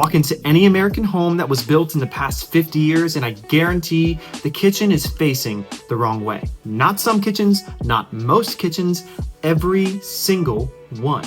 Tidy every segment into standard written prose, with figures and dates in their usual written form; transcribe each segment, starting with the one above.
Walk into any American home that was built in the past 50 years and I guarantee the kitchen is facing the wrong way. Not some kitchens, not most kitchens, every single one.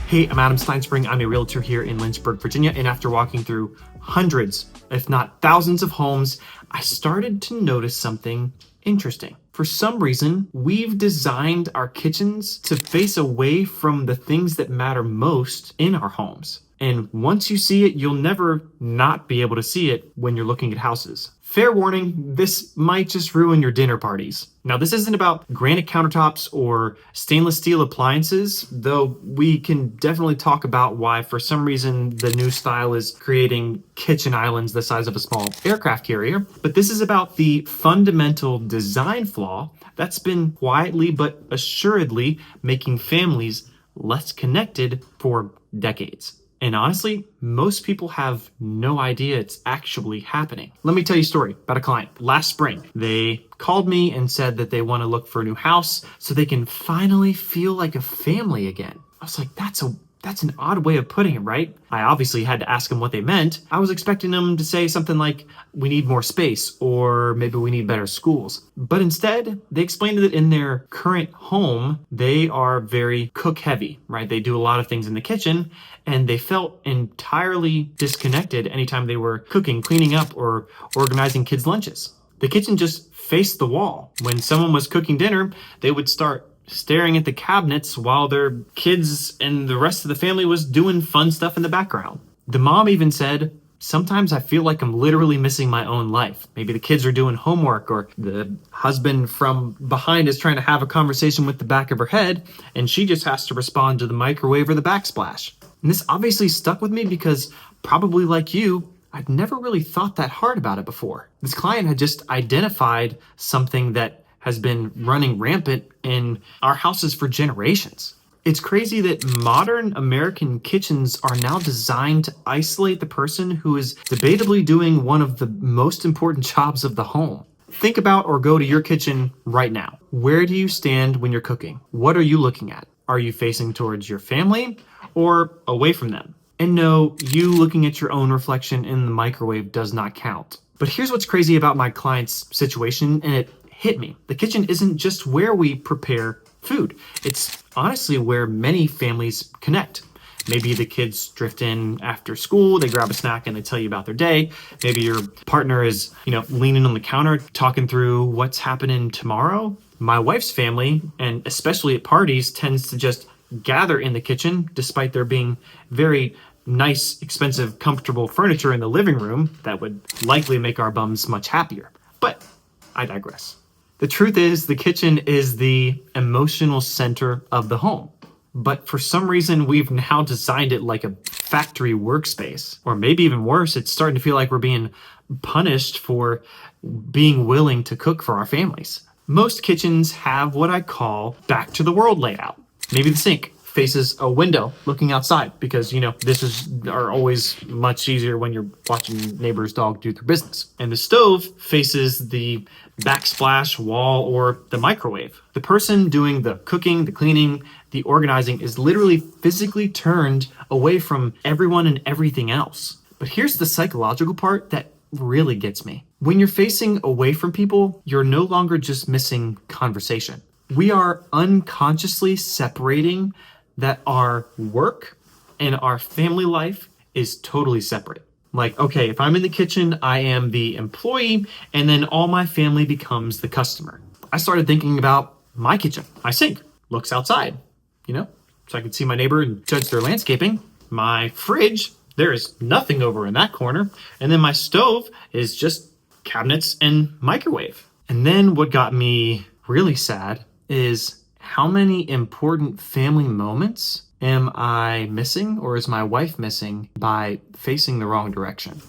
Hey, I'm Adam Stinespring. I'm a realtor here in Lynchburg, Virginia, and after walking through hundreds, if not thousands of homes, I started to notice something interesting. For some reason, we've designed our kitchens to face away from the things that matter most in our homes. And once you see it, you'll never not be able to see it when you're looking at houses. Fair warning, this might just ruin your dinner parties. Now, this isn't about granite countertops or stainless steel appliances, though we can definitely talk about why, for some reason, the new style is creating kitchen islands the size of a small aircraft carrier. But this is about the fundamental design flaw that's been quietly but assuredly making families less connected for decades. And honestly, most people have no idea it's actually happening. Let me tell you a story about a client. Last spring, they called me and said that they want to look for a new house so they can finally feel like a family again. I was like, that's an odd way of putting it, right? I obviously had to ask them what they meant. I was expecting them to say something like, we need more space, or maybe we need better schools. But instead, they explained that in their current home, they are very cook heavy, right? They do a lot of things in the kitchen, and they felt entirely disconnected anytime they were cooking, cleaning up, or organizing kids' lunches. The kitchen just faced the wall. When someone was cooking dinner, they would start staring at the cabinets while their kids and the rest of the family was doing fun stuff in the background. The mom even said, sometimes I feel like I'm literally missing my own life. Maybe the kids are doing homework, or the husband from behind is trying to have a conversation with the back of her head, and she just has to respond to the microwave or the backsplash. And this obviously stuck with me because, probably like you, I'd never really thought that hard about it before. This client had just identified something that has been running rampant in our houses for generations. It's crazy that modern American kitchens are now designed to isolate the person who is debatably doing one of the most important jobs of the home. Think about or go to your kitchen right now. Where do you stand when you're cooking? What are you looking at? Are you facing towards your family or away from them? And no, you looking at your own reflection in the microwave does not count. But here's what's crazy about my client's situation, and it hit me. The kitchen isn't just where we prepare food. It's honestly where many families connect. Maybe the kids drift in after school, they grab a snack and they tell you about their day. Maybe your partner is, leaning on the counter talking through what's happening tomorrow. My wife's family, and especially at parties, tends to just gather in the kitchen despite there being very nice, expensive, comfortable furniture in the living room that would likely make our bums much happier. But I digress. The truth is, the kitchen is the emotional center of the home. But for some reason, we've now designed it like a factory workspace. Or maybe even worse, it's starting to feel like we're being punished for being willing to cook for our families. Most kitchens have what I call back to the world layout. Maybe the sink faces a window looking outside because, are always much easier when you're watching neighbor's dog do their business. And the stove faces the backsplash wall or the microwave. The person doing the cooking, the cleaning, the organizing is literally physically turned away from everyone and everything else. But here's the psychological part that really gets me. When you're facing away from people, you're no longer just missing conversation. We are unconsciously separating that our work and our family life is totally separate. Like, okay, if I'm in the kitchen, I am the employee, and then all my family becomes the customer. I started thinking about my kitchen. My sink looks outside, so I can see my neighbor and judge their landscaping. My fridge, there is nothing over in that corner. And then my stove is just cabinets and microwave. And then what got me really sad is how many important family moments am I missing, or is my wife missing, by facing the wrong direction?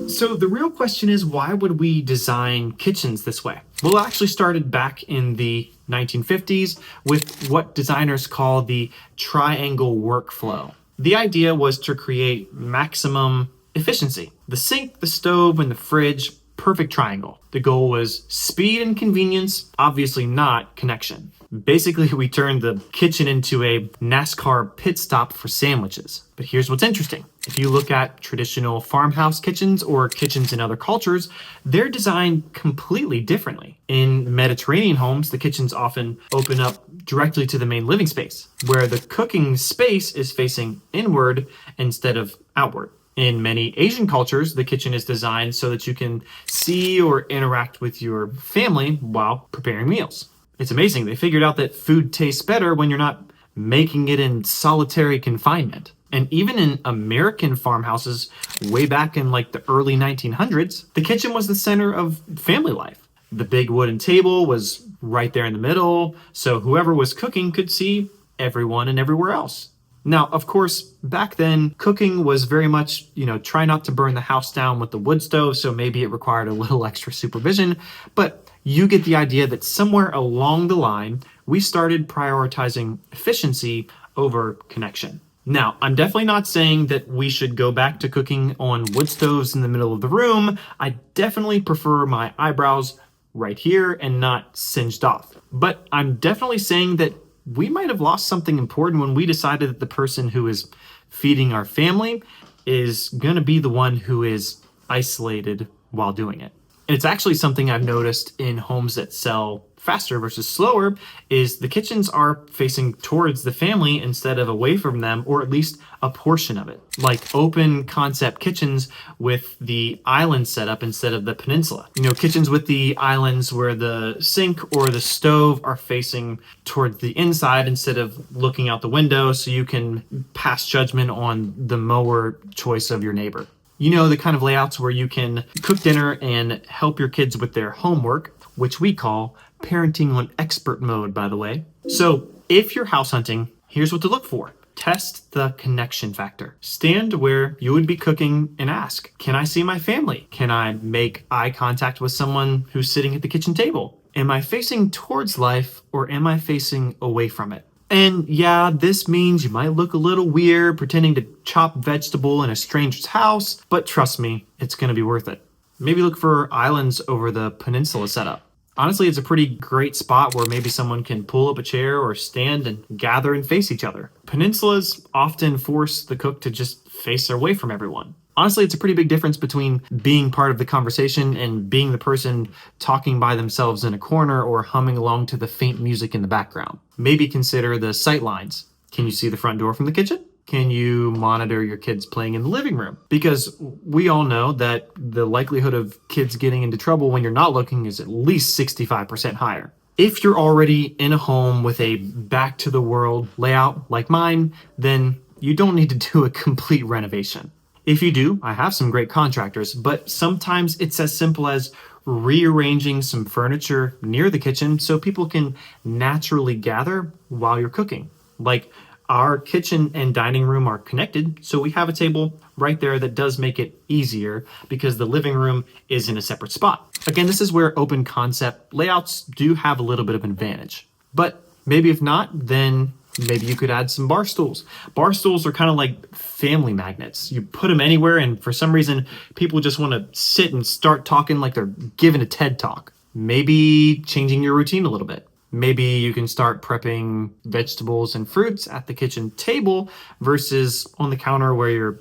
So the real question is, why would we design kitchens this way? Well, it actually started back in the 1950s with what designers call the triangle workflow. The idea was to create maximum efficiency. The sink, the stove, and the fridge perfect triangle. The goal was speed and convenience, obviously not connection. Basically, we turned the kitchen into a NASCAR pit stop for sandwiches. But here's what's interesting. If you look at traditional farmhouse kitchens or kitchens in other cultures, they're designed completely differently. In Mediterranean homes, the kitchens often open up directly to the main living space, where the cooking space is facing inward instead of outward. In many Asian cultures, the kitchen is designed so that you can see or interact with your family while preparing meals. It's amazing. They figured out that food tastes better when you're not making it in solitary confinement. And even in American farmhouses, way back in like the early 1900s, the kitchen was the center of family life. The big wooden table was right there in the middle, so whoever was cooking could see everyone and everywhere else. Now, of course, back then, cooking was very much, try not to burn the house down with the wood stove, so maybe it required a little extra supervision, but you get the idea that somewhere along the line, we started prioritizing efficiency over connection. Now, I'm definitely not saying that we should go back to cooking on wood stoves in the middle of the room. I definitely prefer my eyebrows right here and not singed off. But I'm definitely saying that we might have lost something important when we decided that the person who is feeding our family is going to be the one who is isolated while doing it. And it's actually something I've noticed in homes that sell faster versus slower is the kitchens are facing towards the family instead of away from them, or at least a portion of it. Like open concept kitchens with the island set up instead of the peninsula. Kitchens with the islands where the sink or the stove are facing towards the inside instead of looking out the window so you can pass judgment on the mower choice of your neighbor. The kind of layouts where you can cook dinner and help your kids with their homework, which we call parenting on expert mode, by the way. So if you're house hunting, here's what to look for. Test the connection factor. Stand where you would be cooking and ask, can I see my family? Can I make eye contact with someone who's sitting at the kitchen table? Am I facing towards life or am I facing away from it? And yeah, this means you might look a little weird pretending to chop vegetable in a stranger's house, but trust me, it's going to be worth it. Maybe look for islands over the peninsula setup. Honestly, it's a pretty great spot where maybe someone can pull up a chair or stand and gather and face each other. Peninsulas often force the cook to just face away from everyone. Honestly, it's a pretty big difference between being part of the conversation and being the person talking by themselves in a corner or humming along to the faint music in the background. Maybe consider the sight lines. Can you see the front door from the kitchen? Can you monitor your kids playing in the living room? Because we all know that the likelihood of kids getting into trouble when you're not looking is at least 65% higher. If you're already in a home with a back to the world layout like mine, then you don't need to do a complete renovation. If you do, I have some great contractors, but sometimes it's as simple as rearranging some furniture near the kitchen so people can naturally gather while you're cooking. Like our kitchen and dining room are connected, so we have a table right there that does make it easier because the living room is in a separate spot. Again, this is where open concept layouts do have a little bit of an advantage. But maybe if not, then maybe you could add some bar stools. Bar stools are kind of like family magnets. You put them anywhere, and for some reason, people just want to sit and start talking like they're giving a TED talk. Maybe changing your routine a little bit. Maybe you can start prepping vegetables and fruits at the kitchen table versus on the counter where you're,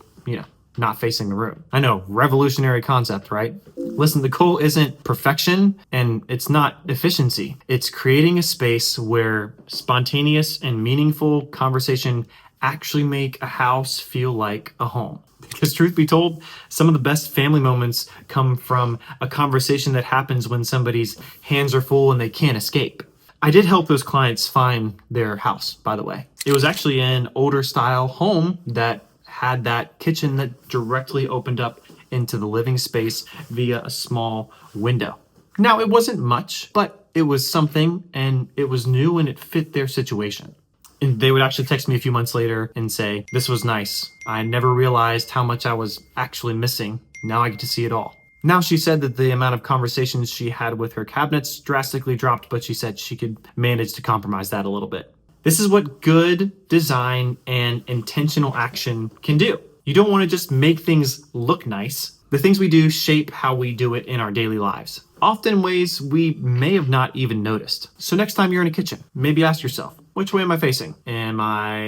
not facing the room. I know, revolutionary concept, right? Listen, the goal isn't perfection and it's not efficiency. It's creating a space where spontaneous and meaningful conversation actually make a house feel like a home. Because truth be told, some of the best family moments come from a conversation that happens when somebody's hands are full and they can't escape. I did help those clients find their house, by the way. It was actually an older style home that had that kitchen that directly opened up into the living space via a small window. Now, it wasn't much, but it was something, and it was new and it fit their situation. And they would actually text me a few months later and say, "This was nice. I never realized how much I was actually missing. Now I get to see it all." Now, she said that the amount of conversations she had with her cabinets drastically dropped, but she said she could manage to compromise that a little bit. This is what good design and intentional action can do. You don't want to just make things look nice. The things we do shape how we do it in our daily lives, often in ways we may have not even noticed. So next time you're in a kitchen, maybe ask yourself, which way am I facing? Am I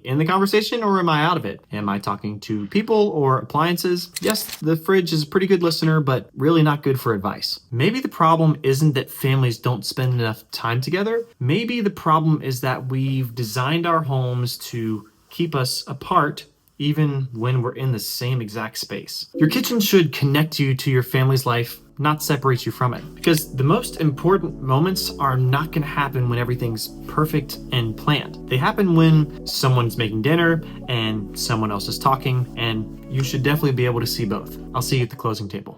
in the conversation or am I out of it? Am I talking to people or appliances? Yes, the fridge is a pretty good listener, but really not good for advice. Maybe the problem isn't that families don't spend enough time together. Maybe the problem is that we've designed our homes to keep us apart even when we're in the same exact space. Your kitchen should connect you to your family's life, not separate you from it. Because the most important moments are not gonna happen when everything's perfect and planned. They happen when someone's making dinner and someone else is talking, and you should definitely be able to see both. I'll see you at the closing table.